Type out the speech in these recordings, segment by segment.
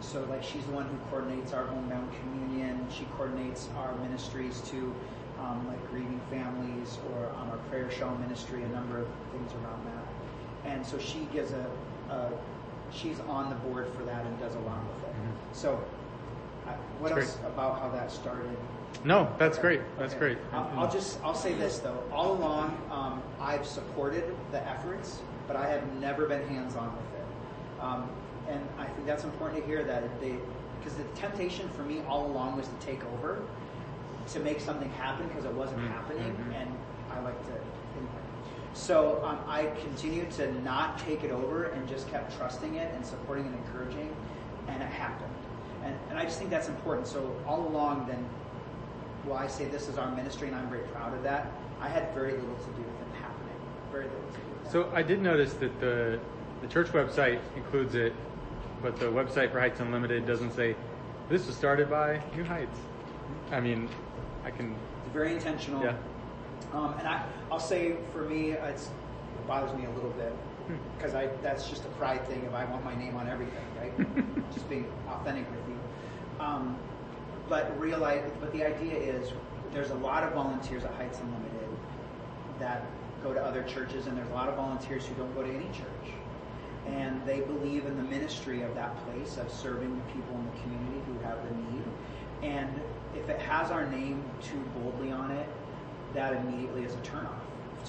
So like she's the one who coordinates our homebound communion. She coordinates our ministries to like grieving families, or our prayer shawl ministry, a number of things around that. And so she gives she's on the board for that and does a lot with it. Mm-hmm. So what That's else about how that started? No, that's great. That's great. I'll say this though. All along, I've supported the efforts, but I have never been hands-on with it. And I think that's important to hear that because the temptation for me all along was to take over, to make something happen because it wasn't happening, and I like to. So I continued to not take it over and just kept trusting it and supporting and encouraging, and it happened. And I just think that's important. So all along then, while I say this is our ministry and I'm very proud of that, I had very little to do with it happening. Very little to do with that. So I did notice that the church website includes it, but the website for Heights Unlimited doesn't say, this was started by New Heights. I mean, It's very intentional. Yeah. And I'll say for me, it bothers me a little bit because that's just a pride thing if I want my name on everything, right? Just being authentic with you. But the idea is there's a lot of volunteers at Heights Unlimited that go to other churches, and there's a lot of volunteers who don't go to any church. And they believe in the ministry of that place, of serving the people in the community who have the need. And if it has our name too boldly on it, that immediately is a turnoff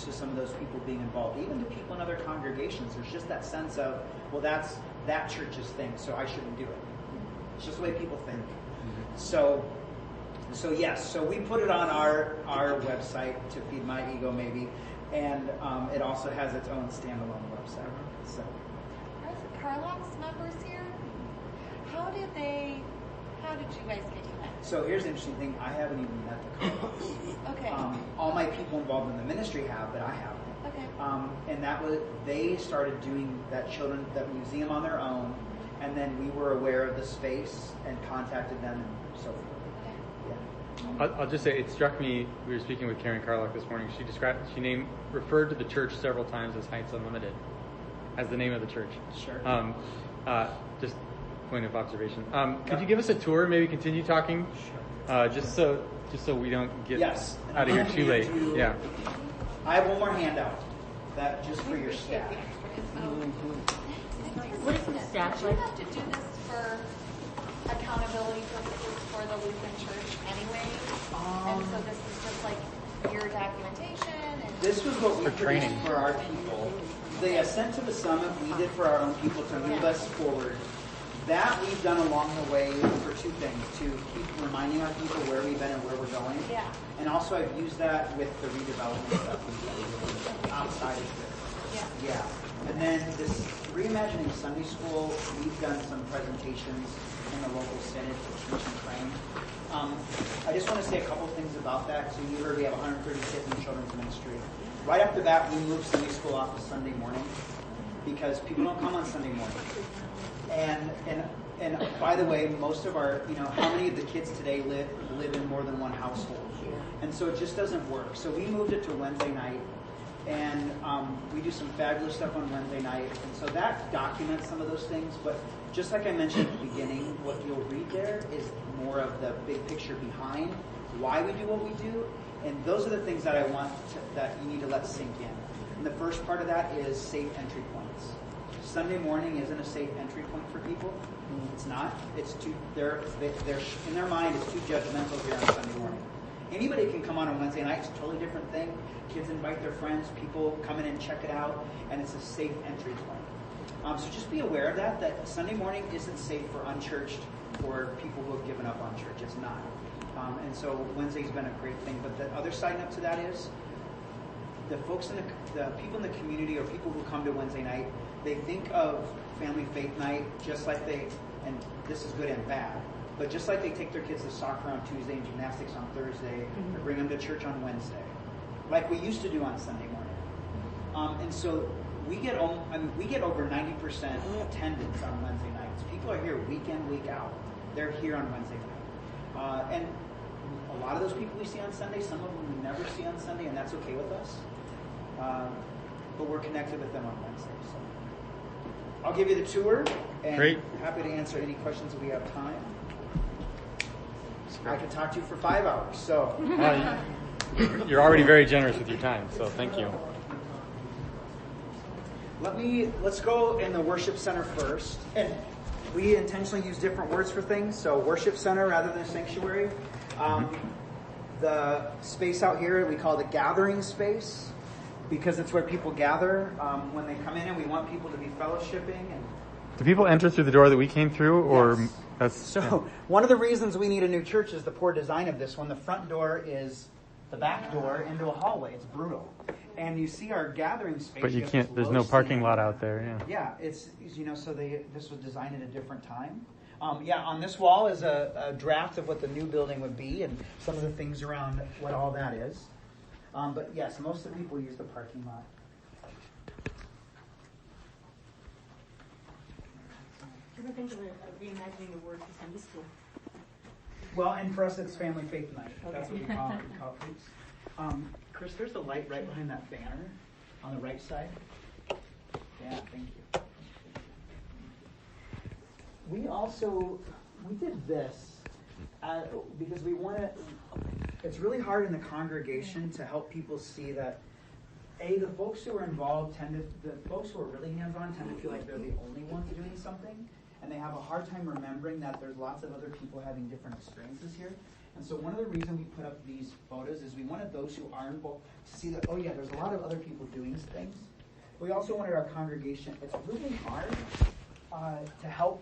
to some of those people being involved. Even to people in other congregations, there's just that sense of, well, that's that church's thing, so I shouldn't do it. It's just the way people think. So yes, so we put it on our website to feed my ego maybe, and it also has its own standalone website. So Are the Carlox members here? How did you guys get connected? So here's the interesting thing, I haven't even met the Carlox. Okay. All my people involved in the ministry have, but I haven't. Okay. And they started doing that museum on their own, and then we were aware of the space and contacted them and so forth. Okay. Yeah. I'll just say, it struck me, we were speaking with Karen Carlock this morning, she referred to the church several times as Heights Unlimited, as the name of the church. Sure. Just point of observation. Could you give us a tour, maybe continue talking? Sure. Just so we don't get Yes. out of here too late. Yeah. I have one more handout, that just for your staff. What is the staff Do you like? have to do this for accountability purposes for the Lutheran Church anyway? And so this is just like your documentation? And This was what we For training. produced for our people. The Ascent to the Summit we did for our own people to move us forward. That we've done along the way for two things, to keep reminding our people where we've been and where we're going. Yeah. And also I've used that with the redevelopment stuff we've done outside of this. Yeah. Yeah. And then this Reimagining Sunday School, we've done some presentations in the local synod for teach and train. I just want to say a couple things about that. So you heard we have 130 kids in children's ministry. Right after that, we moved Sunday school off of Sunday morning because people don't come on Sunday morning. And by the way, most of our, how many of the kids today live in more than one household? And so it just doesn't work. So we moved it to Wednesday night, and we do some fabulous stuff on Wednesday night. And so that documents some of those things. But just like I mentioned at the beginning, what you'll read there is more of the big picture behind why we do what we do. And those are the things that I want that you need to let sink in. And the first part of that is safe entry points. Sunday morning isn't a safe entry point for people. It's not. It's too. They're in their mind. It's too judgmental here on Sunday morning. Anybody can come on Wednesday night. It's a totally different thing. Kids invite their friends. People come in and check it out, and it's a safe entry point. So just be aware of that. That Sunday morning isn't safe for unchurched or people who have given up on church. It's not. And so Wednesday's been a great thing. But the other side note to that is the folks in the people in the community or people who come to Wednesday night, they think of Family Faith Night just like and this is good and bad, but just like they take their kids to soccer on Tuesday and gymnastics on Thursday, or bring them to church on Wednesday, like we used to do on Sunday morning. And so we get over 90% attendance on Wednesday nights. People are here week in, week out. They're here on Wednesday night. And a lot of those people we see on Sunday, some of them we never see on Sunday, and that's okay with us. But we're connected with them on Wednesday. So. I'll give you the tour, and Great. happy to answer any questions if we have time. I could talk to you for 5 hours, so. You're already very generous with your time, so thank you. Let's go in the worship center first. And we intentionally use different words for things. So worship center rather than sanctuary. The space out here we call the gathering space because it's where people gather when they come in, and we want people to be fellowshipping. And Do people enter through the door that we came through, or Yes. that's so one of the reasons we need a new church is the poor design of this one. The front door is the back door into a hallway. It's brutal. And you see our gathering space. But you have can't. this There's low no parking ceiling. lot out there. Yeah. Yeah, it's, so this was designed at a different time. On this wall is a draft of what the new building would be and some of the things around what all that is. But yes, most of the people use the parking lot. What do you think of reimagining the word for Sunday school? Well, and for us, it's Family Faith Night. That's what we call it, please. Chris, there's a light right behind that banner on the right side. Yeah, thank you. We did this because we want to, it's really hard in the congregation to help people see that, the folks who are involved the folks who are really hands-on tend to feel like they're the only ones doing something, and they have a hard time remembering that there's lots of other people having different experiences here. And so one of the reasons we put up these photos is we wanted those who aren't involved to see that, there's a lot of other people doing things. We also wanted our congregation, it's really hard to help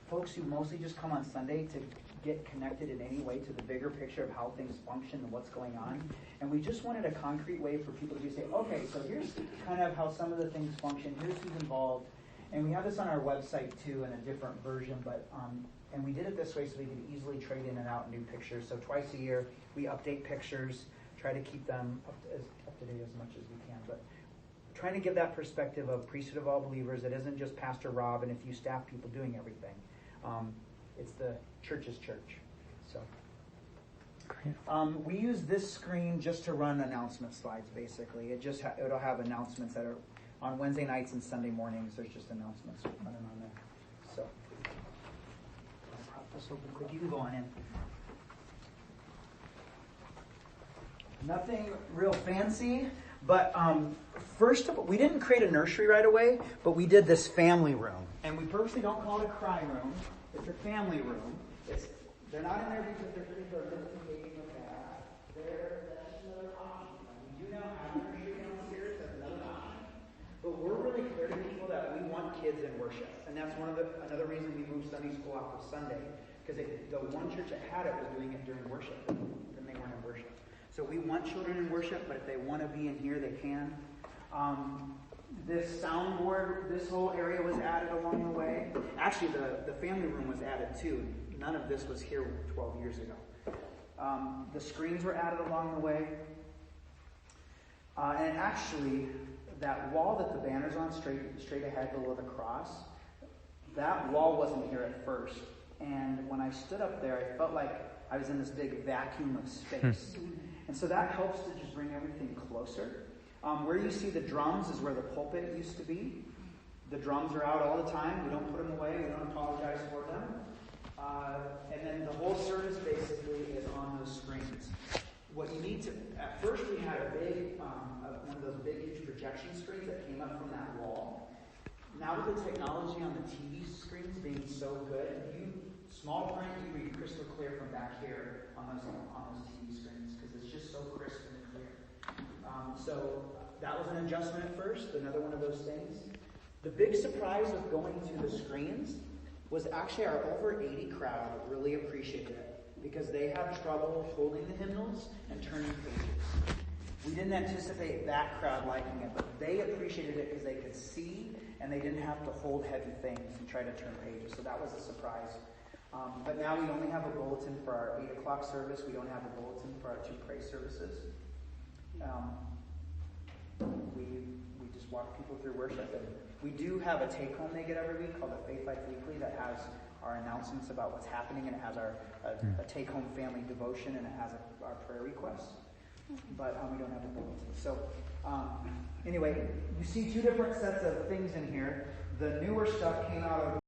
folks who mostly just come on Sunday to get connected in any way to the bigger picture of how things function and what's going on. And we just wanted a concrete way for people to just say, okay, so here's kind of how some of the things function, here's who's involved. And we have this on our website too in a different version, but and we did it this way so we could easily trade in and out new pictures. So twice a year we update pictures, try to keep them up to date as much as we can. But trying to give that perspective of priesthood of all believers. It isn't just Pastor Rob and a few staff people doing everything. It's the church's church. So we use this screen just to run announcement slides. Basically, it'll have announcements that are on Wednesday nights and Sunday mornings. There's just announcements running on there. So I'll prop this open quick. You can go on in. Nothing real fancy, but first of all, we didn't create a nursery right away, but we did this family room. And we purposely don't call it a cry room. It's a family room. They're not in there because they're misbehaving or bad. That's another option. We do now have a nursery downstairs. That's another option. But we're really clear to people that we want kids in worship. And that's another reason we moved Sunday school off of Sunday. Because the one church that had it was doing it during worship. Then they weren't in worship. So we want children in worship, but if they want to be in here, they can. This soundboard, this whole area was added along the way. Actually, the family room was added too. None of this was here 12 years ago. The screens were added along the way. And actually, that wall that the banner's on, straight ahead below the cross, that wall wasn't here at first. And when I stood up there, I felt like I was in this big vacuum of space. And so that helps to just bring everything closer. Where you see the drums is where the pulpit used to be. The drums are out all the time. We don't put them away. We don't apologize for them. And then the whole service basically is on those screens. What you need to, at first we had a big, one of those big huge projection screens that came up from that wall. Now with the technology on the TV screens being so good, small print, you read crystal clear from back here on those TV screens because it's just so crisp and clear. So that was an adjustment at first, another one of those things. The big surprise of going to the screens was actually our over 80 crowd really appreciated it because they have trouble holding the hymnals and turning pages. We didn't anticipate that crowd liking it, but they appreciated it because they could see and they didn't have to hold heavy things and try to turn pages. So that was a surprise. But now we only have a bulletin for our 8 o'clock service. We don't have a bulletin for our 2 praise services. We just walk people through worship. And we do have a take-home they get every week called the Faith Life Weekly that has our announcements about what's happening, and it has our a take-home family devotion, and it has our prayer requests. but we don't have the bulletin. So anyway, you see two different sets of things in here. The newer stuff came out of